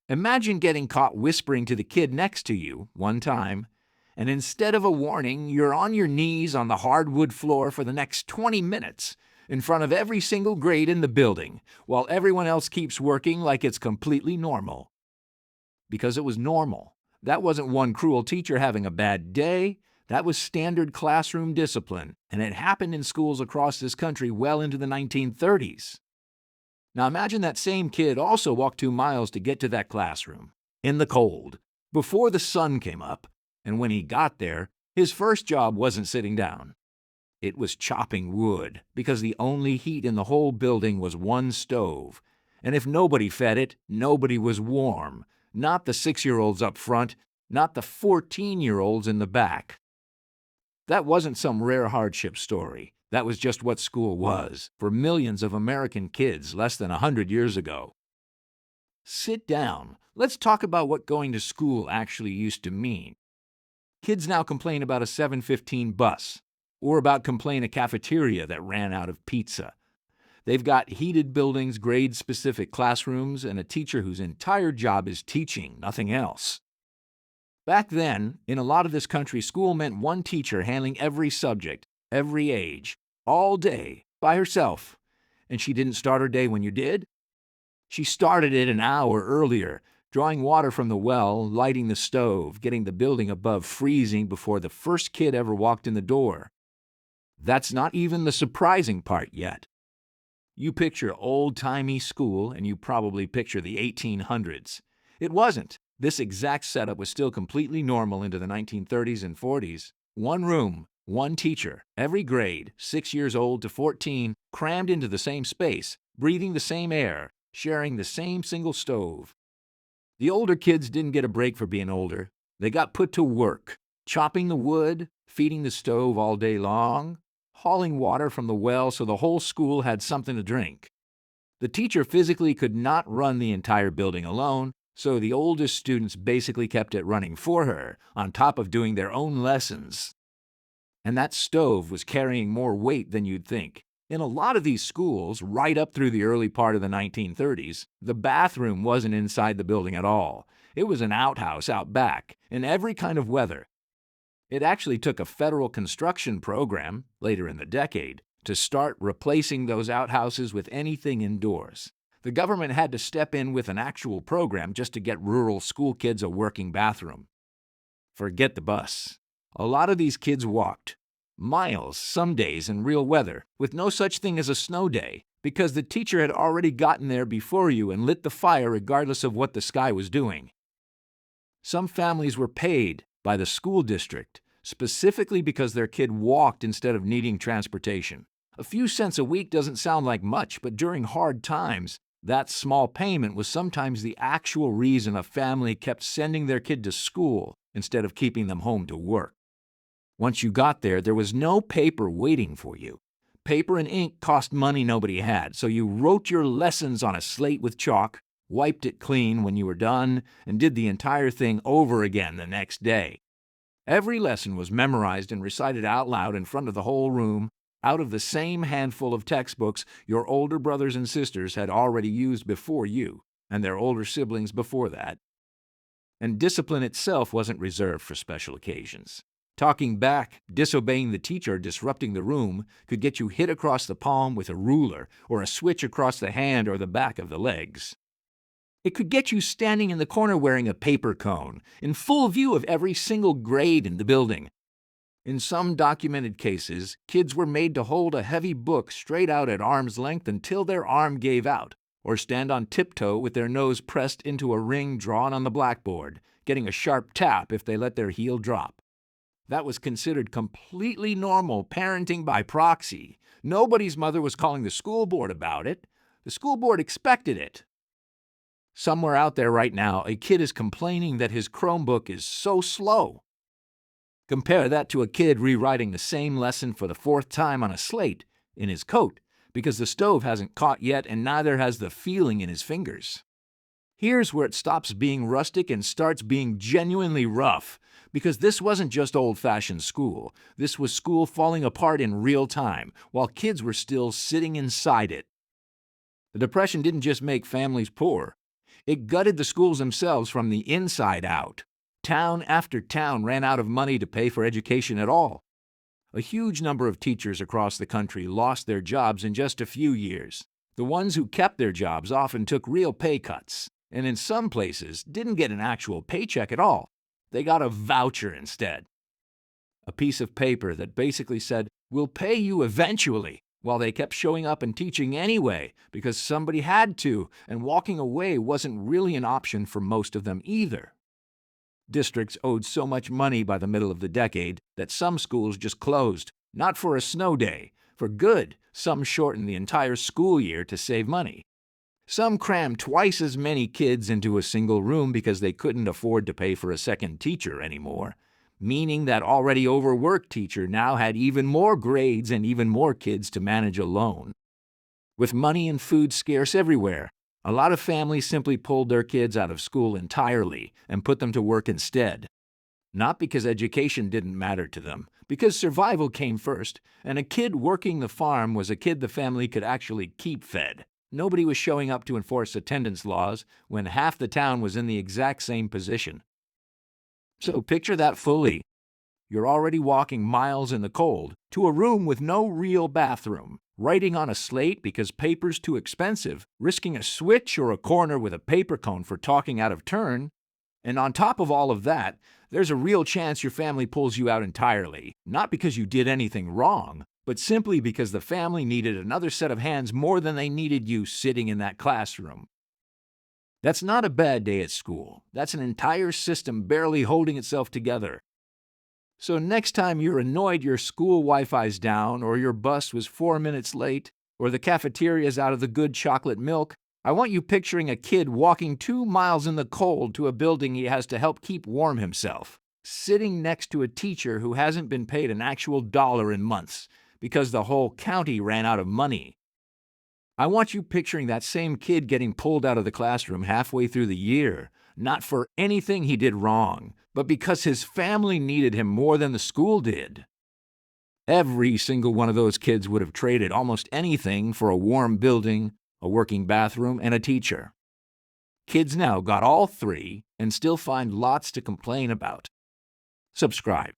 Imagine getting caught whispering to the kid next to you one time, and instead of a warning, you're on your knees on the hardwood floor for the next 20 minutes in front of every single grade in the building, while everyone else keeps working like it's completely normal. Because it was normal. That wasn't one cruel teacher having a bad day. That was standard classroom discipline, and it happened in schools across this country well into the 1930s. Now imagine that same kid also walked 2 miles to get to that classroom, in the cold, before the sun came up, and when he got there, his first job wasn't sitting down. It was chopping wood, because the only heat in the whole building was one stove, and if nobody fed it, nobody was warm, not the 6-year-olds up front, not the 14-year-olds in the back. That wasn't some rare hardship story. That was just what school was for millions of American kids less than 100 years ago. Sit down. Let's talk about what going to school actually used to mean. Kids now complain about a 7:15 bus, or about a cafeteria that ran out of pizza. They've got heated buildings, grade-specific classrooms, and a teacher whose entire job is teaching, nothing else. Back then, in a lot of this country, school meant one teacher handling every subject, every age, all day, by herself. And she didn't start her day when you did. She started it an hour earlier, drawing water from the well, lighting the stove, getting the building above freezing before the first kid ever walked in the door. That's not even the surprising part yet. You picture old-timey school, and you probably picture the 1800s. It wasn't. This exact setup was still completely normal into the 1930s and 40s. One room, one teacher, every grade, 6 years old to 14, crammed into the same space, breathing the same air, sharing the same single stove. The older kids didn't get a break for being older. They got put to work, chopping the wood, feeding the stove all day long, hauling water from the well so the whole school had something to drink. The teacher physically could not run the entire building alone, so the oldest students basically kept it running for her, on top of doing their own lessons. And that stove was carrying more weight than you'd think. In a lot of these schools, right up through the early part of the 1930s, the bathroom wasn't inside the building at all. It was an outhouse out back, in every kind of weather. It actually took a federal construction program, later in the decade, to start replacing those outhouses with anything indoors. The government had to step in with an actual program just to get rural school kids a working bathroom. Forget the bus. A lot of these kids walked. Miles, some days in real weather, with no such thing as a snow day, because the teacher had already gotten there before you and lit the fire regardless of what the sky was doing. Some families were paid by the school district, specifically because their kid walked instead of needing transportation. A few cents a week doesn't sound like much, but during hard times, that small payment was sometimes the actual reason a family kept sending their kid to school instead of keeping them home to work. Once you got there, there was no paper waiting for you. Paper and ink cost money nobody had, so you wrote your lessons on a slate with chalk, wiped it clean when you were done, and did the entire thing over again the next day. Every lesson was memorized and recited out loud in front of the whole room, out of the same handful of textbooks your older brothers and sisters had already used before you, and their older siblings before that. And discipline itself wasn't reserved for special occasions. Talking back, disobeying the teacher, disrupting the room, could get you hit across the palm with a ruler or a switch across the hand or the back of the legs. It could get you standing in the corner wearing a paper cone, in full view of every single grade in the building. In some documented cases, kids were made to hold a heavy book straight out at arm's length until their arm gave out, or stand on tiptoe with their nose pressed into a ring drawn on the blackboard, getting a sharp tap if they let their heel drop. That was considered completely normal parenting by proxy. Nobody's mother was calling the school board about it. The school board expected it. Somewhere out there right now, a kid is complaining that his Chromebook is so slow. Compare that to a kid rewriting the same lesson for the 4th time on a slate in his coat because the stove hasn't caught yet and neither has the feeling in his fingers. Here's where it stops being rustic and starts being genuinely rough, because this wasn't just old-fashioned school. This was school falling apart in real time, while kids were still sitting inside it. The Depression didn't just make families poor. It gutted the schools themselves from the inside out. Town after town ran out of money to pay for education at all. A huge number of teachers across the country lost their jobs in just a few years. The ones who kept their jobs often took real pay cuts, and in some places didn't get an actual paycheck at all. They got a voucher instead. A piece of paper that basically said, "We'll pay you eventually," while they kept showing up and teaching anyway because somebody had to, and walking away wasn't really an option for most of them either. Districts owed so much money by the middle of the decade that some schools just closed, not for a snow day. For good, some shortened the entire school year to save money. Some crammed twice as many kids into a single room because they couldn't afford to pay for a second teacher anymore, meaning that already overworked teacher now had even more grades and even more kids to manage alone. With money and food scarce everywhere, a lot of families simply pulled their kids out of school entirely and put them to work instead. Not because education didn't matter to them, because survival came first, and a kid working the farm was a kid the family could actually keep fed. Nobody was showing up to enforce attendance laws when half the town was in the exact same position. So picture that fully. You're already walking miles in the cold to a room with no real bathroom, writing on a slate because paper's too expensive, risking a switch or a corner with a paper cone for talking out of turn. And on top of all of that, there's a real chance your family pulls you out entirely, not because you did anything wrong, but simply because the family needed another set of hands more than they needed you sitting in that classroom. That's not a bad day at school. That's an entire system barely holding itself together. So next time you're annoyed your school Wi-Fi's down, or your bus was 4 minutes late, or the cafeteria's out of the good chocolate milk, I want you picturing a kid walking 2 miles in the cold to a building he has to help keep warm himself, sitting next to a teacher who hasn't been paid an actual dollar in months because the whole county ran out of money. I want you picturing that same kid getting pulled out of the classroom halfway through the year, not for anything he did wrong, but because his family needed him more than the school did. Every single one of those kids would have traded almost anything for a warm building, a working bathroom, and a teacher. Kids now got all three and still find lots to complain about. Subscribe.